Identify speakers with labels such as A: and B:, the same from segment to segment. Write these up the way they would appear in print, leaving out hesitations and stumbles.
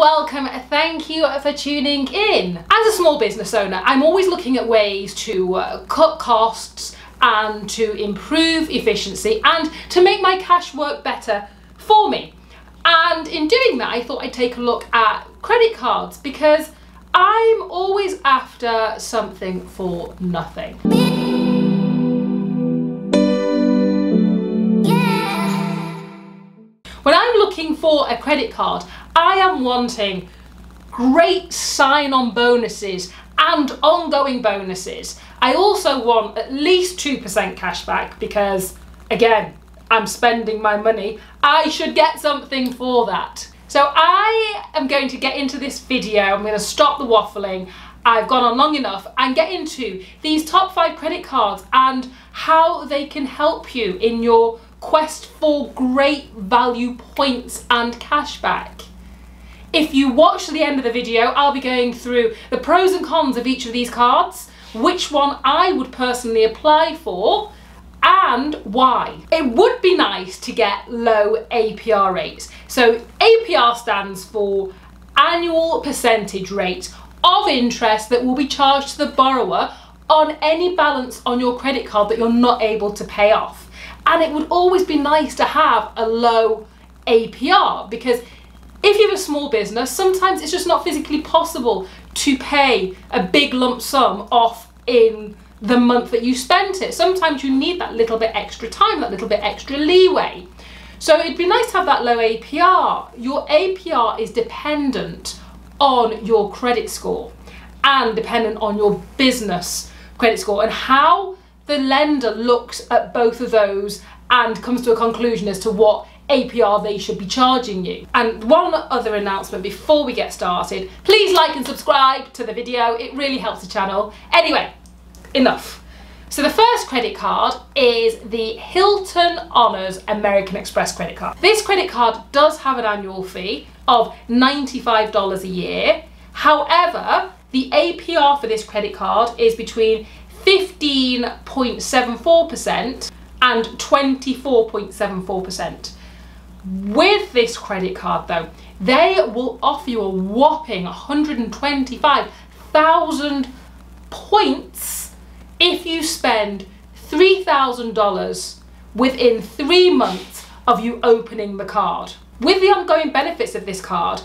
A: welcome. Thank you for tuning in. As a small business owner, I'm always looking at ways to cut costs and to improve efficiency and to make my cash work better for me. And in doing that, I thought I'd take a look at credit cards because I'm always after something for nothing. When I'm looking for a credit card, I am wanting great sign-on bonuses and ongoing bonuses. I also want at least 2% cashback because, again, I'm spending my money. I should get something for that. So I am going to get into this video. I'm going to stop the waffling. I've gone on long enough and get into these top 5 credit cards and how they can help you in your quest for great value points and cashback. If you watch to the end of the video, I'll be going through the pros and cons of each of these cards, which one I would personally apply for, and why. It would be nice to get low APR rates. So APR stands for annual percentage rate of interest that will be charged to the borrower on any balance on your credit card that you're not able to pay off. And it would always be nice to have a low APR because if you have a small business, sometimes it's just not physically possible to pay a big lump sum off in the month that you spent it. Sometimes you need that little bit extra time, that little bit extra leeway. So it'd be nice to have that low APR. Your APR is dependent on your credit score and dependent on your business credit score and how the lender looks at both of those and comes to a conclusion as to what APR they should be charging you. And one other announcement before we get started, please like and subscribe to the video. It really helps the channel. Anyway, enough. So the first credit card is the Hilton Honors American Express credit card. This credit card does have an annual fee of $95 a year. However, the APR for this credit card is between 15.74% and 24.74%. With this credit card though, they will offer you a whopping 125,000 points if you spend $3,000 within 3 months of you opening the card. With the ongoing benefits of this card,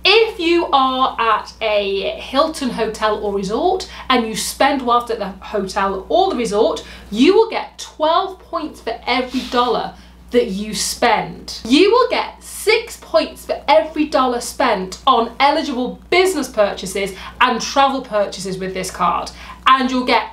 A: if you are at a Hilton hotel or resort and you spend whilst at the hotel or the resort, you will get 12 points for every dollar that you spend. You will get 6 points for every dollar spent on eligible business purchases and travel purchases with this card. And you'll get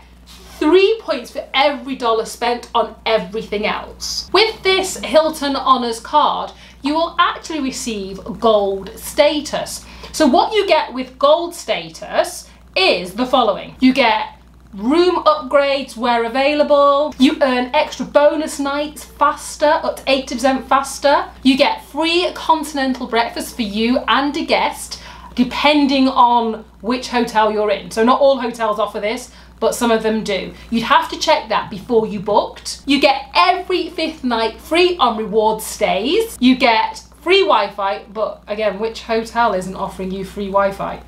A: 3 points for every dollar spent on everything else. With this Hilton Honors card, you will actually receive gold status. So what you get with gold status is the following. You get room upgrades where available. You earn extra bonus nights faster, up to 80% faster. You get free continental breakfast for you and a guest, depending on which hotel you're in. So not all hotels offer this, but some of them do. You'd have to check that before you booked. You get every 5th night free on reward stays. You get free Wi-Fi, but again, which hotel isn't offering you free Wi-Fi?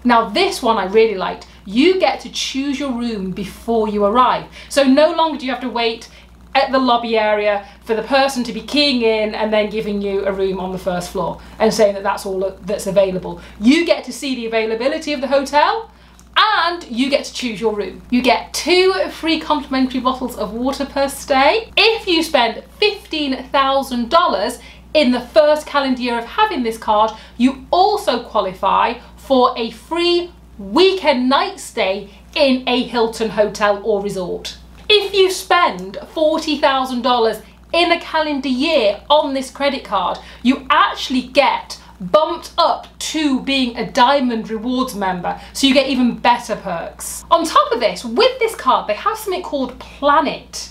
A: Now this one I really liked. You get to choose your room before you arrive. So no longer do you have to wait at the lobby area for the person to be keying in and then giving you a room on the first floor and saying that that's all that's available. You get to see the availability of the hotel and you get to choose your room. You get 2 free complimentary bottles of water per stay. If you spend $15,000 in the first calendar year of having this card, you also qualify for a free weekend night stay in a Hilton hotel or resort. If you spend $40,000 in a calendar year on this credit card, you actually get bumped up to being a diamond rewards member, so you get even better perks. On top of this, with this card they have something called Planet,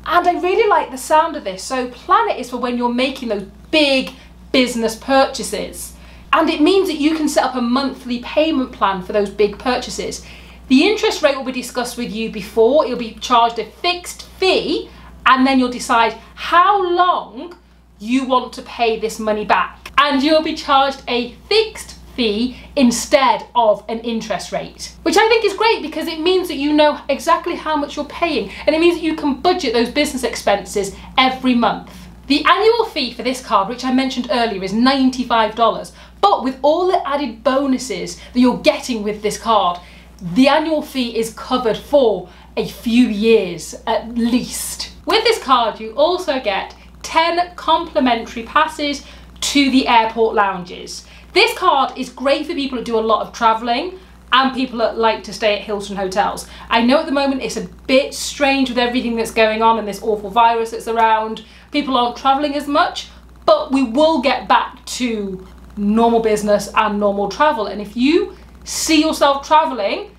A: and I really like the sound of this. So Planet is for when you're making those big business purchases, and it means that you can set up a monthly payment plan for those big purchases. The interest rate will be discussed with you before. You'll be charged a fixed fee and then you'll decide how long you want to pay this money back, and you'll be charged a fixed fee instead of an interest rate, which I think is great because it means that you know exactly how much you're paying, and it means that you can budget those business expenses every month. The annual fee for this card, which I mentioned earlier, is $95, but with all the added bonuses that you're getting with this card, the annual fee is covered for a few years at least. With this card, you also get 10 complimentary passes to the airport lounges. This card is great for people that do a lot of traveling and people that like to stay at Hilton Hotels. I know at the moment it's a bit strange with everything that's going on and this awful virus that's around. People aren't traveling as much, but we will get back to normal business and normal travel. And if you see yourself traveling,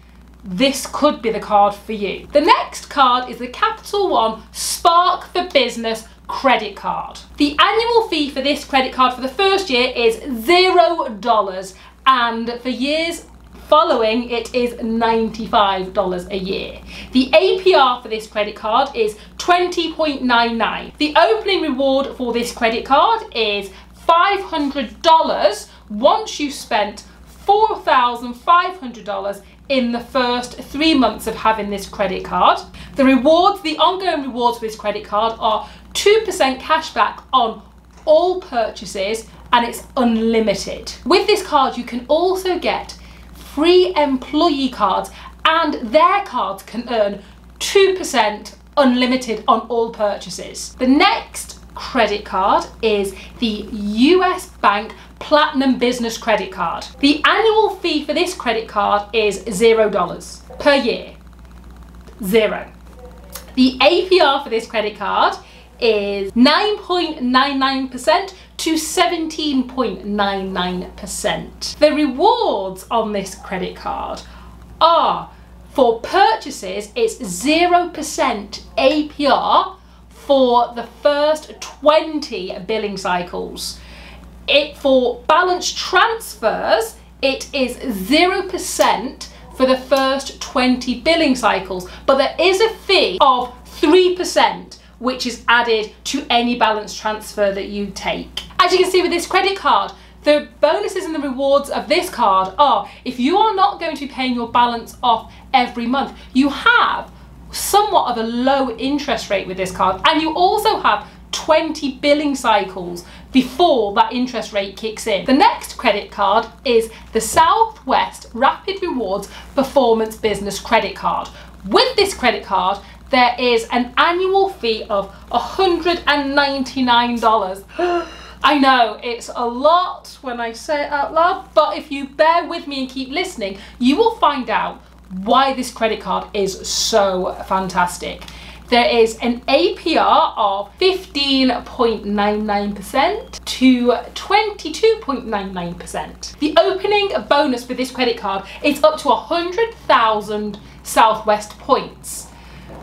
A: this could be the card for you. The next card is the Capital One Spark for Business credit card. The annual fee for this credit card for the first year is $0, and for years following it is $95 a year. The APR for this credit card is 20.99. The opening reward for this credit card is $500 once you've spent $4,500 in the first 3 months of having this credit card. The ongoing rewards for this credit card are 2% cashback on all purchases, and it's unlimited. With this card, you can also get free employee cards, and their cards can earn 2% unlimited on all purchases. The next credit card is the US Bank Platinum Business Credit Card. The annual fee for this credit card is $0 per year. Zero. The APR for this credit card is 9.99% to 17.99%. The rewards on this credit card are, for purchases, it's 0% APR for the first 20 billing cycles. For balance transfers, it is 0% for the first 20 billing cycles, but there is a fee of 3% which is added to any balance transfer that you take. As you can see with this credit card, the bonuses and the rewards of this card are, if you are not going to be paying your balance off every month, you have somewhat of a low interest rate with this card, and you also have 20 billing cycles before that interest rate kicks in. The next credit card is the Southwest Rapid Rewards Performance Business Credit Card. With this credit card, there is an annual fee of $199. I know it's a lot when I say it out loud, but if you bear with me and keep listening, you will find out why this credit card is so fantastic. There is an APR of 15.99% to 22.99%. The opening bonus for this credit card is up to 100,000 Southwest points.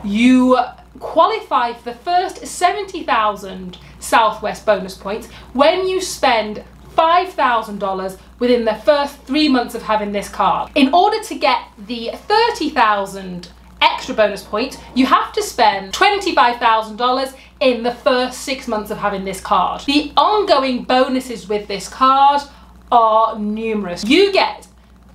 A: You qualify for the first 70,000 Southwest bonus points when you spend $5,000 within the first 3 months of having this card. In order to get the 30,000 extra bonus points, you have to spend $25,000 in the first 6 months of having this card. The ongoing bonuses with this card are numerous. You get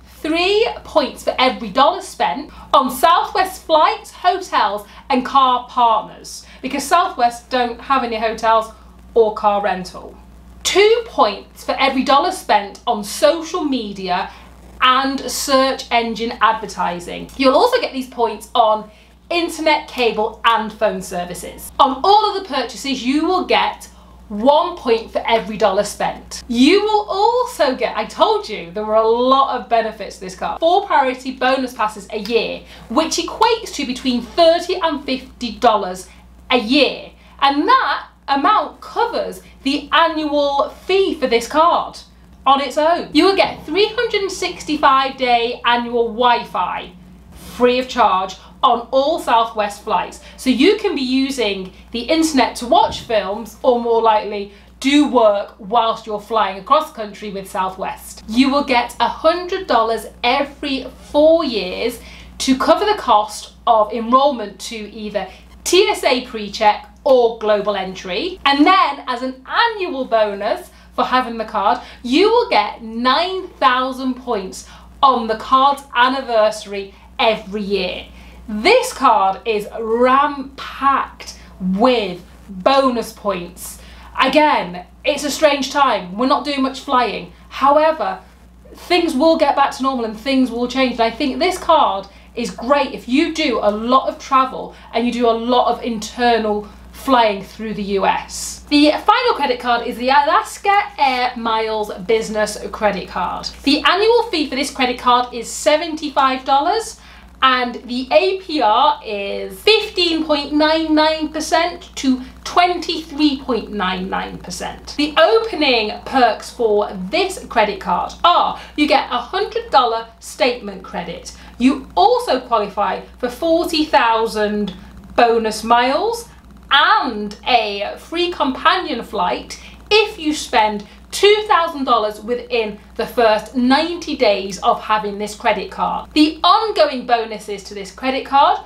A: 3 points for every dollar spent on Southwest flights, hotels, and car partners, because Southwest don't have any hotels or car rental. 2 points for every dollar spent on social media and search engine advertising. You'll also get these points on internet, cable, and phone services. On all of the purchases, you will get 1 point for every dollar spent. You will also get, I told you, there were a lot of benefits to this card, 4 priority bonus passes a year, which equates to between $30 and $50 a year. And that amount covers the annual fee for this card on its own. You will get 365-day annual Wi-Fi free of charge on all Southwest flights. So you can be using the internet to watch films, or more likely do work whilst you're flying across the country with Southwest. You will get $100 every 4 years to cover the cost of enrolment to either TSA PreCheck or global entry. And then as an annual bonus for having the card, you will get 9,000 points on the card's anniversary every year. This card is ram-packed with bonus points. Again, it's a strange time. We're not doing much flying. However, things will get back to normal and things will change. And I think this card is great if you do a lot of travel and you do a lot of internal flying through the US. The final credit card is the Alaska Air Miles Business Credit Card. The annual fee for this credit card is $75 and the APR is 15.99% to 23.99%. The opening perks for this credit card are you get a $100 statement credit. You also qualify for 40,000 bonus miles and a free companion flight if you spend $2,000 within the first 90 days of having this credit card. The ongoing bonuses to this credit card,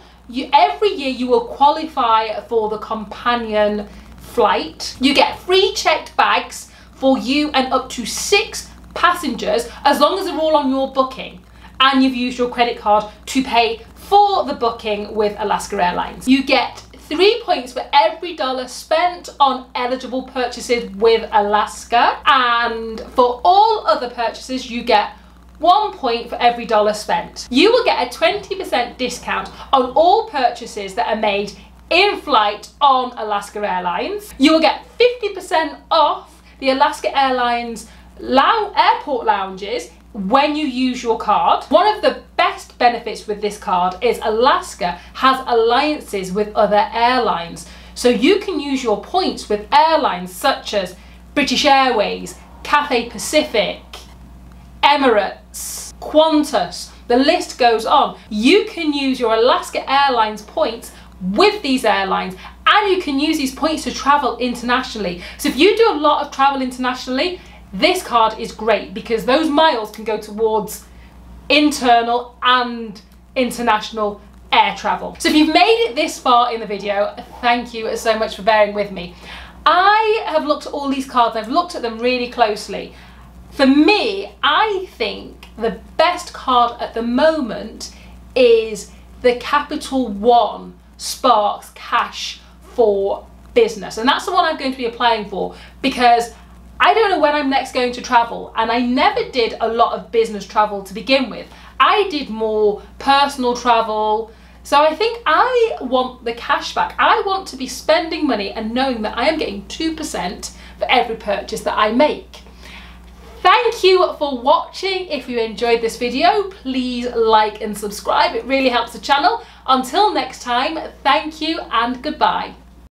A: every year you will qualify for the companion flight. You get free checked bags for you and up to 6 passengers as long as they're all on your booking and you've used your credit card to pay for the booking with Alaska Airlines. You get 3 points for every dollar spent on eligible purchases with Alaska, and for all other purchases you get 1 point for every dollar spent. You will get a 20% discount on all purchases that are made in flight on Alaska Airlines. You will get 50% off the Alaska Airlines airport lounges when you use your card. One of the best benefits with this card is Alaska has alliances with other airlines. So you can use your points with airlines such as British Airways, Cathay Pacific, Emirates, Qantas, the list goes on. You can use your Alaska Airlines points with these airlines and you can use these points to travel internationally. So if you do a lot of travel internationally, this card is great because those miles can go towards internal and international air travel. So if you've made it this far in the video, thank you so much for bearing with me. I have looked at all these cards, I've looked at them really closely. For me, I think the best card at the moment is the Capital One Sparks Cash for Business. And that's the one I'm going to be applying for because I don't know when I'm next going to travel, and I never did a lot of business travel to begin with. I did more personal travel. So I think I want the cash back. I want to be spending money and knowing that I am getting 2% for every purchase that I make. Thank you for watching. If you enjoyed this video, please like and subscribe. It really helps the channel. Until next time, thank you and goodbye.